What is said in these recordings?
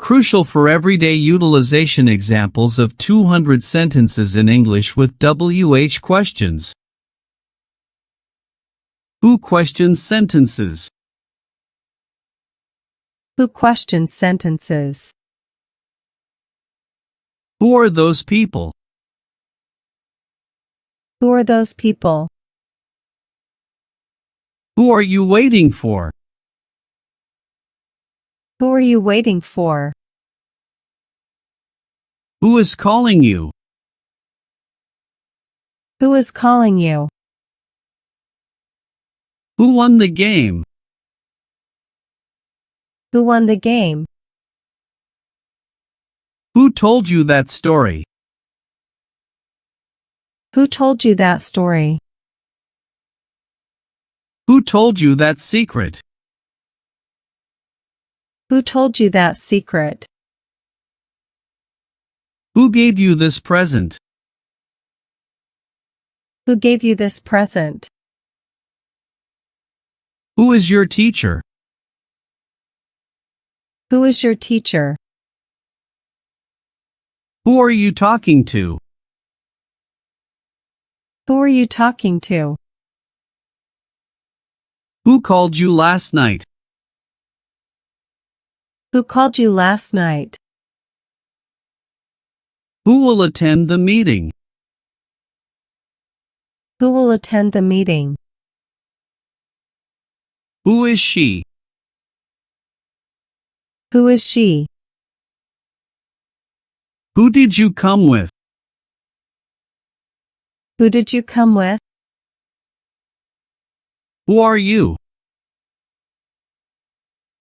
Crucial for everyday utilization examples of 200 sentences in English with WH questions. Who questions sentences? Who questions sentences? Who are those people? Who are those people? Who are you waiting for? Who are you waiting for? Who is calling you? Who is calling you? Who won the game? Who won the game? Who told you that story? Who told you that story? Who told you that secret? Who told you that secret? Who gave you this present? Who gave you this present? Who is your teacher? Who is your teacher? Who are you talking to? Who are you talking to? Who called you last night? Who called you last night? Who will attend the meeting? Who will attend the meeting? Who is she? Who is she? Who did you come with? Who did you come with? Who are you?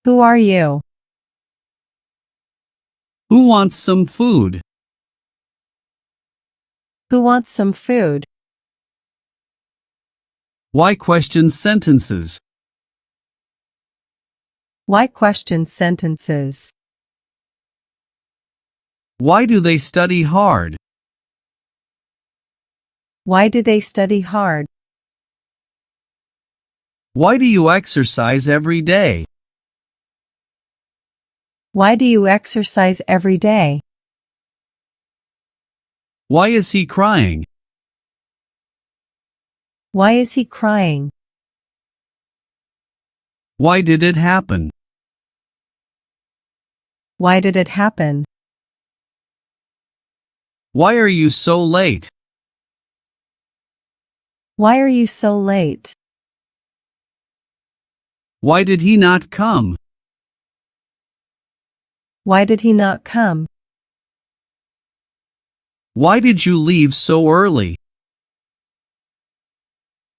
Who are you? Who wants some food? Who wants some food? Why question sentences? Why question sentences? Why do they study hard? Why do they study hard? Why do you exercise every day? Why do you exercise every day? Why is he crying? Why is he crying? Why did it happen? Why did it happen? Why are you so late? Why are you so late? Why did he not come? Why did he not come? Why did you leave so early?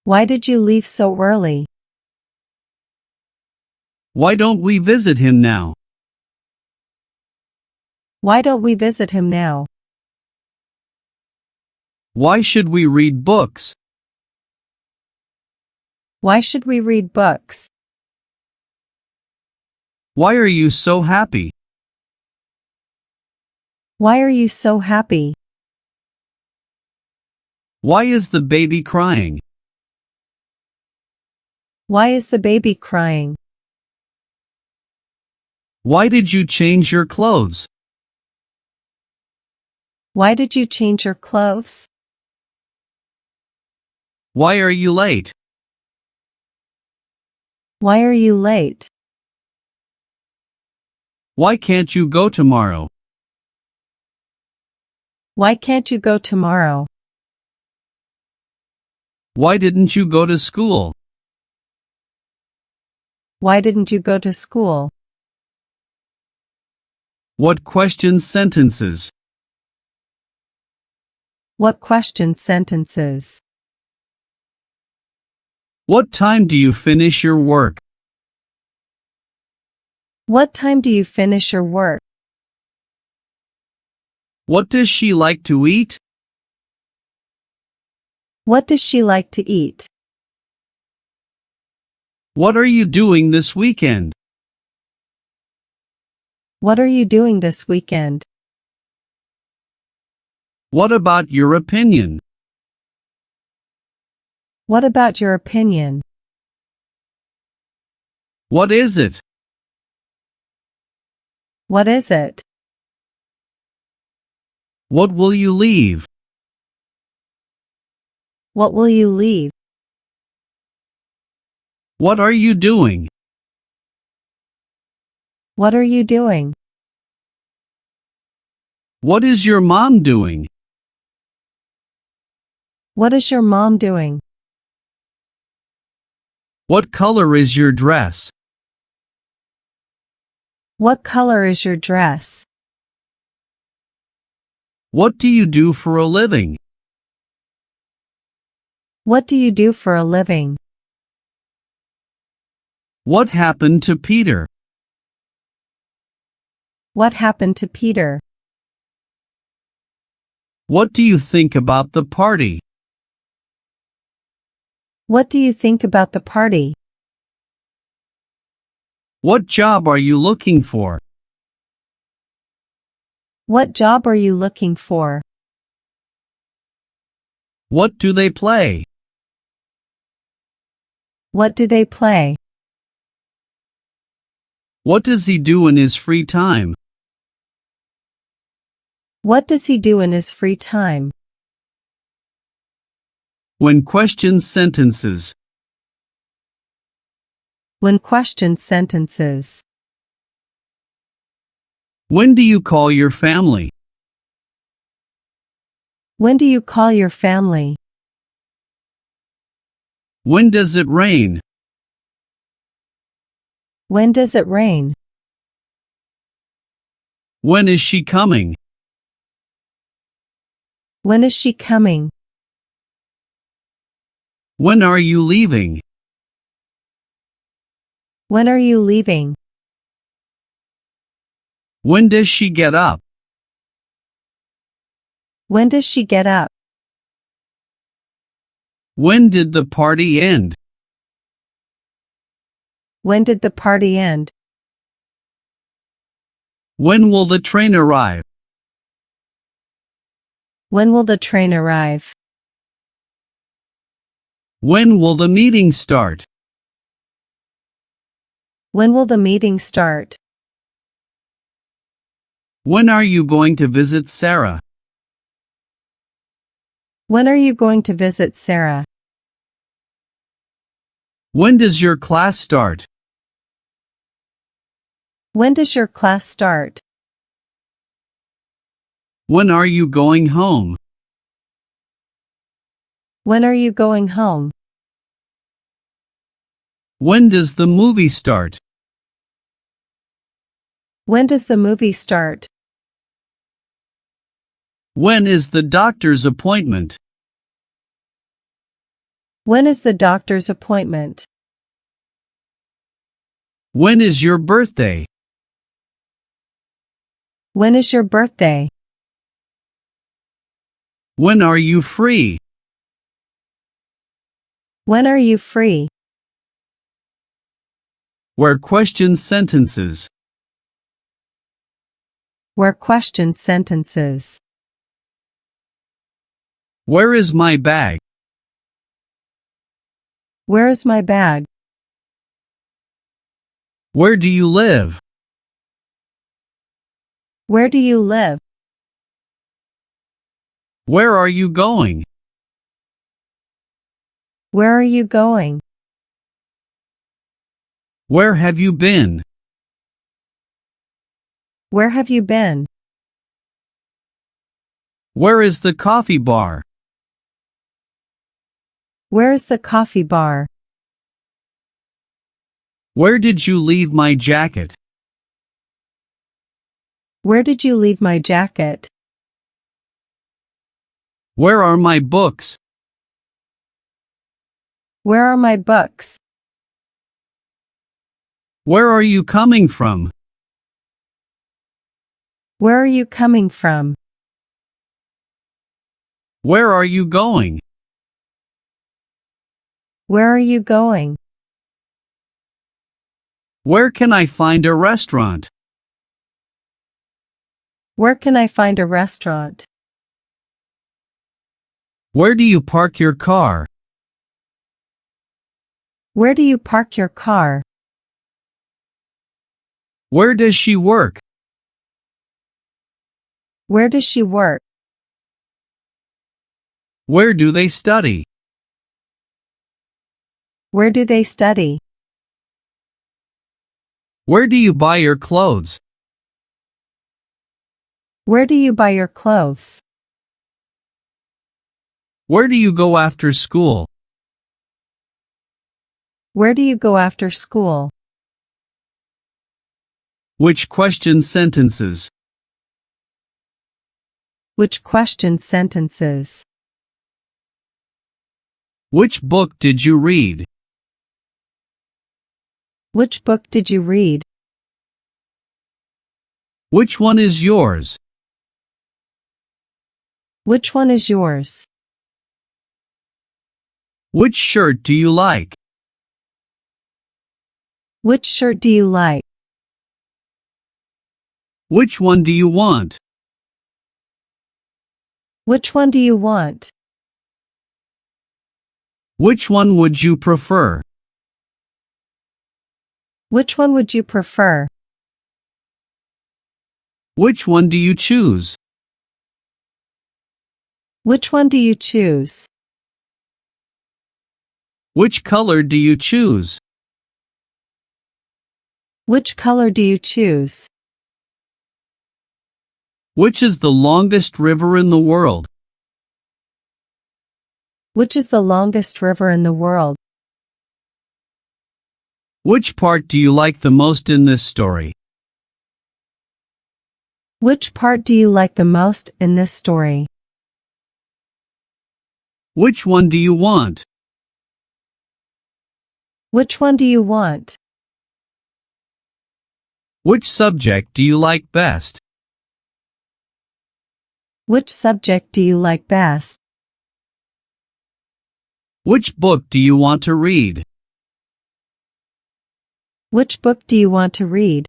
Why did you leave so early? Why don't we visit him now? Why don't we visit him now? Why should we read books? Why should we read books? Why are you so happy? Why are you so happy? Why is the baby crying? Why is the baby crying? Why did you change your clothes? Why did you change your clothes? Why are you late? Why are you late? Why can't you go tomorrow? Why can't you go tomorrow? Why didn't you go to school? Why didn't you go to school? What questions sentences? What questions sentences? What time do you finish your work? What time do you finish your work? What does she like to eat? What does she like to eat? What are you doing this weekend? What are you doing this weekend? What about your opinion? What about your opinion? What is it? What is it? What will you leave? What will you leave? What are you doing? What are you doing? What is your mom doing? What is your mom doing? What color is your dress? What color is your dress? What do you do for a living? What do you do for a living? What happened to Peter? What happened to Peter? What do you think about the party? What do you think about the party? What job are you looking for? What job are you looking for? What do they play? What do they play? What does he do in his free time? What does he do in his free time? When questions sentences. When questioned sentences. When do you call your family? When do you call your family? When does it rain? When does it rain? When is she coming? When is she coming? When are you leaving? When are you leaving? When does she get up? When does she get up? When did the party end? When did the party end? When will the train arrive? When will the train arrive? When will the meeting start? When will the meeting start? When are you going to visit Sarah? When are you going to visit Sarah? When does your class start? When does your class start? When are you going home? When are you going home? When does the movie start? When does the movie start? When is the doctor's appointment? When is the doctor's appointment? When is your birthday? When is your birthday? When are you free? When are you free? Where questions sentences. Where questioned sentences. Where is my bag? Where is my bag? Where do you live? Where do you live? Where are you going? Where are you going? Where have you been? Where have you been? Where is the coffee bar? Where is the coffee bar? Where did you leave my jacket? Where did you leave my jacket? Where are my books? Where are my books? Where are you coming from? Where are you coming from? Where are you going? Where are you going? Where can I find a restaurant? Where can I find a restaurant? Where do you park your car? Where do you park your car? Where does she work? Where does she work? Where do they study? Where do they study? Where do you buy your clothes? Where do you buy your clothes? Where do you go after school? Where do you go after school? Which question sentences? Which question sentences? Which book did you read? Which book did you read? Which one is yours? Which one is yours? Which shirt do you like? Which shirt do you like? Which one do you want? Which one do you want? Which one would you prefer? Which one would you prefer? Which one do you choose? Which one do you choose? Which color do you choose? Which color do you choose? Which is the longest river in the world? Which is the longest river in the world? Which part do you like the most in this story? Which part do you like the most in this story? Which one do you want? Which one do you want? Which subject do you like best? Which subject do you like best? Which book do you want to read? Which book do you want to read?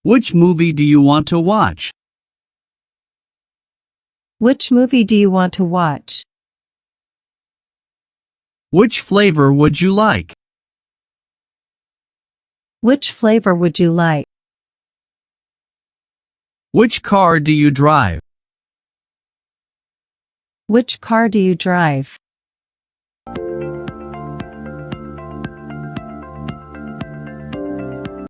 Which movie do you want to watch? Which movie do you want to watch? Which flavor would you like? Which flavor would you like? Which car do you drive? Which car do you drive?